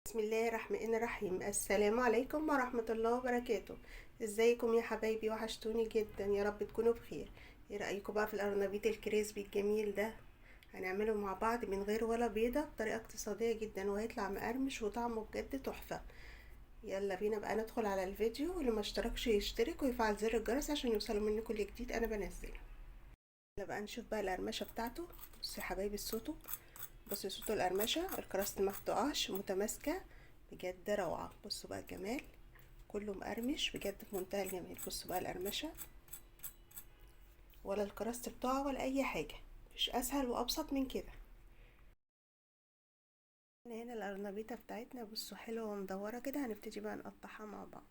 بسم الله الرحمن الرحيم. السلام عليكم ورحمة الله وبركاته. ازيكم يا حبايبي؟ وحشتوني جدا، يا رب تكونوا بخير. ايه رأيكم بقى في القرنبيط الكريسبي الجميل ده؟ هنعمله مع بعض من غير ولا بيضة بطريقة اقتصادية جدا، وهيطلع مقرمش وطعمه بجد تحفة. يلا بينا بقى ندخل على الفيديو، واللي ما اشتركش يشترك ويفعل زر الجرس عشان يوصلوا مني كل جديد انا بنزله. يلا بقى نشوف بقى القرمشة بتاعته. بصوا يا حبايبي الصوت، بصوا صوت القرمشة، الكراست ما بتقعش، متماسكة بجد روعة. بصوا بقى الجمال، كله مقرمش بجد في منتهى الجمال. بصوا بقى القرمشة، ولا الكراست بتاعه ولا اي حاجة، مفيش اسهل وابسط من كده. هنا القرنبيطة بتاعتنا بصوا حلوة ومدورة كده، هنبتدي بقى نقطعها مع بعض.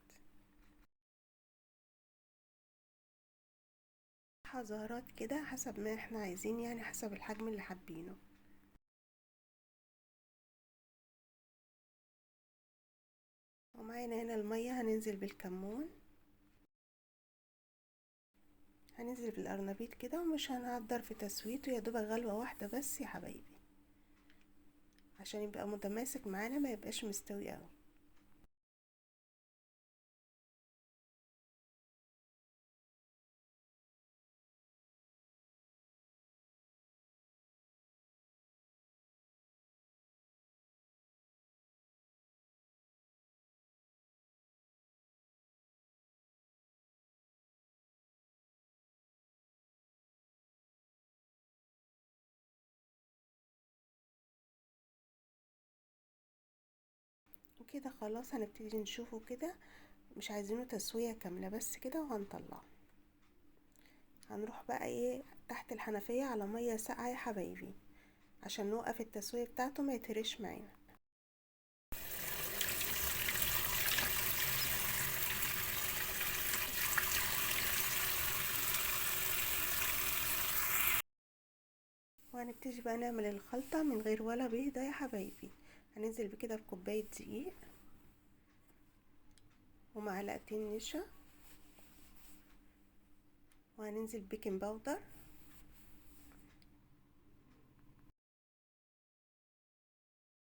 زهرات كده حسب ما احنا عايزين، يعني حسب الحجم اللي حابينه. ومعانا هنا المية، هننزل بالكمون، هننزل بالقرنبيط كده، ومش هنقدر في تسويته، يا دوبك غلوة واحدة بس يا حبايبي، عشان يبقى متماسك معانا، ما يبقاش مستوي قوي. وكده خلاص هنبتدي نشوفه كده، مش عايزينه تسوية كاملة، بس كده وهنطلعه. هنروح بقى ايه تحت الحنفية على مية ساقعة يا حبايبي، عشان نوقف التسوية بتاعته ما يتهرش معانا. وهنبتدي بقى نعمل الخلطة من غير ولا بيضة يا حبايبي. هننزل بكده بكوباية دقيق، ومعلقتين نشا، وهننزل بيكنج باودر،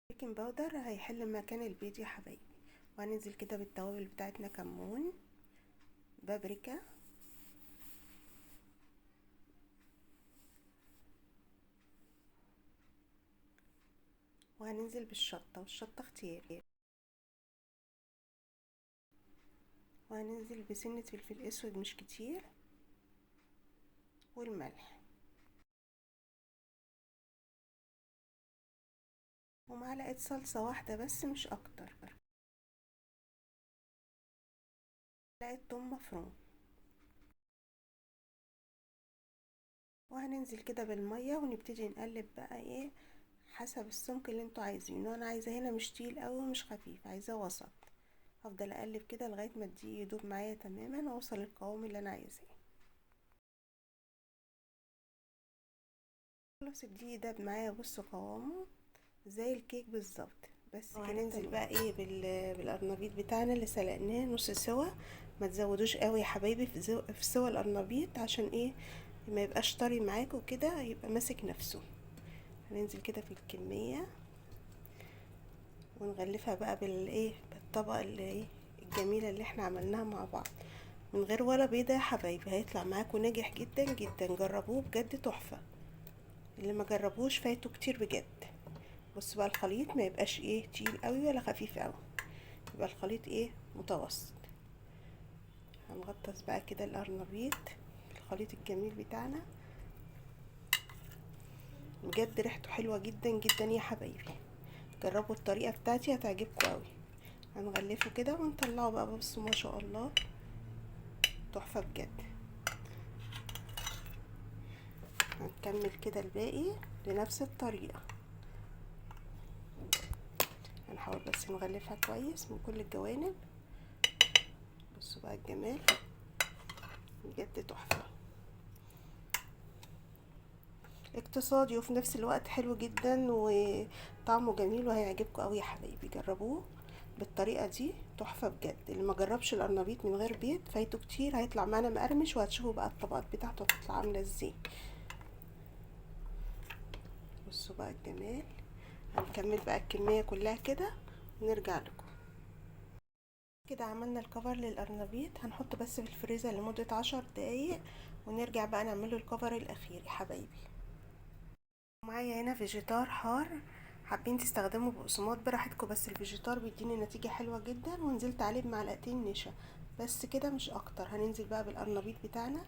بيكنج باودر هيحل مكان البيض يا حبايبي. وهننزل كده بالتوابل بتاعتنا، كمون، بابريكا، وهننزل بالشطة، والشطة اختياري، وهننزل بسنة فلفل اسود مش كتير، والملح، ومعلقة صلصة واحدة بس مش اكتر، معلقة توم مفروم. وهننزل كده بالمية، ونبتدي نقلب بقى ايه حسب السمك اللي انتوا عايزينه. انا عايزة هنا مش تقيل قوي ومش خفيف، عايزاه وسط. هفضل اقلب كده لغاية ما الدقيق يدوب معايا تماما، واوصل للقوام اللي انا عايزاه. خلاص الدقيق داب معايا، بصوا قوامه زي الكيك بالظبط. بس كده هننزل بقى ايه بالقرنبيط بتاعنا اللي سلقناه نص سوا. ما تزودوش قوي يا حبايبي في سوا القرنبيط، عشان ايه ما يبقاش طري معاكوا كده، يبقى ماسك نفسه. هننزل كده في الكمية، ونغلفها بقى بالايه بالطبقة اللي ايه الجميلة اللي احنا عملناها مع بعض، من غير ولا بيضة يا حبايبي. هيطلع معاكوا ناجح جدا جدا، جربوه بجد تحفة. اللي ما جربوش فايته كتير بجد. بص بقى الخليط ما يبقاش ايه تقيل قوي ولا خفيف قوي، يبقى الخليط ايه متوسط. هنغطس بقى كده القرنبيط، الخليط الجميل بتاعنا بجد ريحته حلوة جدا جدا يا حبايبي. جربوا الطريقة بتاعتي هتعجبكم قوي. هنغلفه كده ونطلعه بقى، بصوا ما شاء الله تحفة بجد. هنكمل كده الباقي بنفس الطريقة. هنحاول بس نغلفها كويس من كل الجوانب. بصوا بقى الجمال بجد تحفة، اقتصادي وفي نفس الوقت حلو جدا وطعمه جميل، وهيعجبكم قوي يا حبايبي. جربوه بالطريقه دي تحفه بجد. اللي ما جربش القرنبيط من غير بيض فايته كتير، هيطلع معانا مقرمش، وهتشوفوا بقى الطبقات بتاعته هتطلع عامله ازاي. بصوا بقى الجمال. هنكمل بقى الكميه كلها كده، نرجع لكم. كده عملنا الكفر للقرنبيط، هنحطه بس في الفريزر لمدة 10 دقايق ونرجع بقى نعمله الكفر الاخير يا حبايبي. معايا هنا فيجيتار حار، حابين تستخدموا بقسماط براحتكم، بس الفيجيتار بيديني نتيجة حلوة جدا. ونزلت عليه بمعلقتين نشا بس كده مش اكتر. هننزل بقى بالقرنبيط بتاعنا،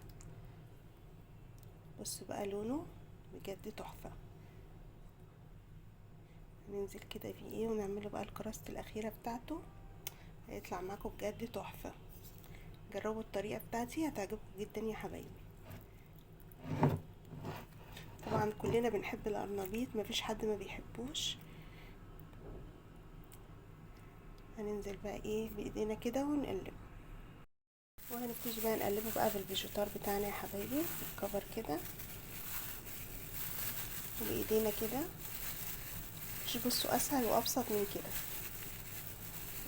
بص بقى لونه بجد تحفة. هننزل كده فيه ايه ونعمله بقى الكراست الاخيرة بتاعته، هيطلع معاكم بجد تحفة. جربوا الطريقة بتاعتي هتعجبكم جدا يا حبايبي. طبعا كلنا بنحب القرنبيط، مفيش حد ما بيحبوش. هننزل بقى ايه بايدينا كده ونقلب، وهنبتدي بقى نقلبه بقى بالفيجيتار بتاعنا يا حبايبي بالكفر كده وبايدينا كده. مش بصوا اسهل وابسط من كده،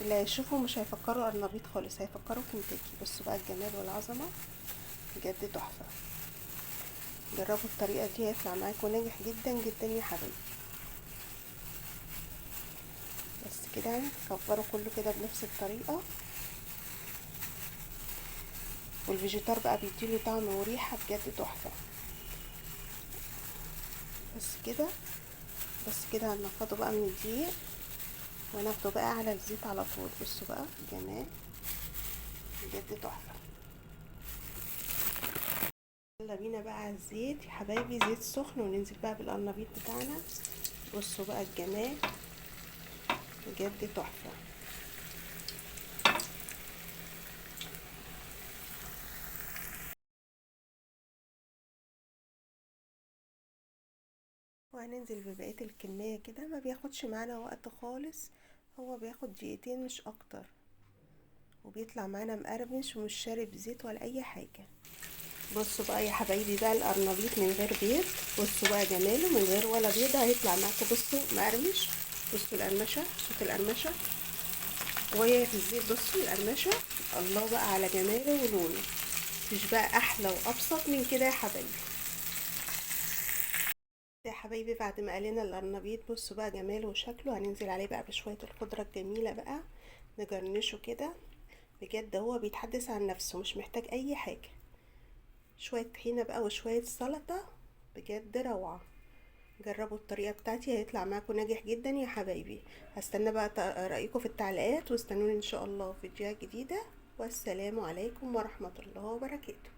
اللي هيشوفوا مش هيفكروا قرنبيط خالص، هيفكروا كنتاكي. بصوا بقى الجمال والعظمه بجد تحفه. جربوا الطريقه دي هيطلع معاكم ناجح جدا جدا يا حبايبي. بس كده كفروا كله كده بنفس الطريقه، والفيجيتار بقى بيديله طعم وريحه بجد تحفه. بس كده، بس كده هنفضه بقى من الدقيق وناخده بقى على الزيت على طول. بصوا بقى جمال بجد تحفه. يلا بينا بقى على الزيت يا حبايبي، زيت سخن، وننزل بقى بالقرنبيط بتاعنا. بصوا بقى الجمال بجد تحفه. وهننزل ببقيه الكميه كده، ما بياخدش معانا وقت خالص، هو بياخد دقيقتين مش اكتر، وبيطلع معانا مقرمش ومش شارب زيت ولا اي حاجه. بصوا بقى يا حبايبي بقى القرنبيط من غير بيض، بصوا بقى جماله من غير ولا بيضه هيطلع معاكم. بصوا مقرمش، بصوا القرمشه، صوت القرمشه وهي في الزيت. بصوا القرمشه، الله بقى على جماله ولونه. مش بقى احلى وابسط من كده يا حبايبي. يا حبايبي بعد ما قلينا القرنبيط بصوا بقى جماله وشكله، هننزل عليه بقى بشويه الخضره الجميله بقى نجرنشه كده. بجد هو بيتحدث عن نفسه، مش محتاج اي حاجه. شويه طحينه بقى وشويه سلطه بجد روعه. جربوا الطريقه بتاعتي هيطلع معاكم ناجح جدا يا حبايبي. هستنى بقى رايكم في التعليقات، واستنوني ان شاء الله في فيديوهات جديده. والسلام عليكم ورحمه الله وبركاته.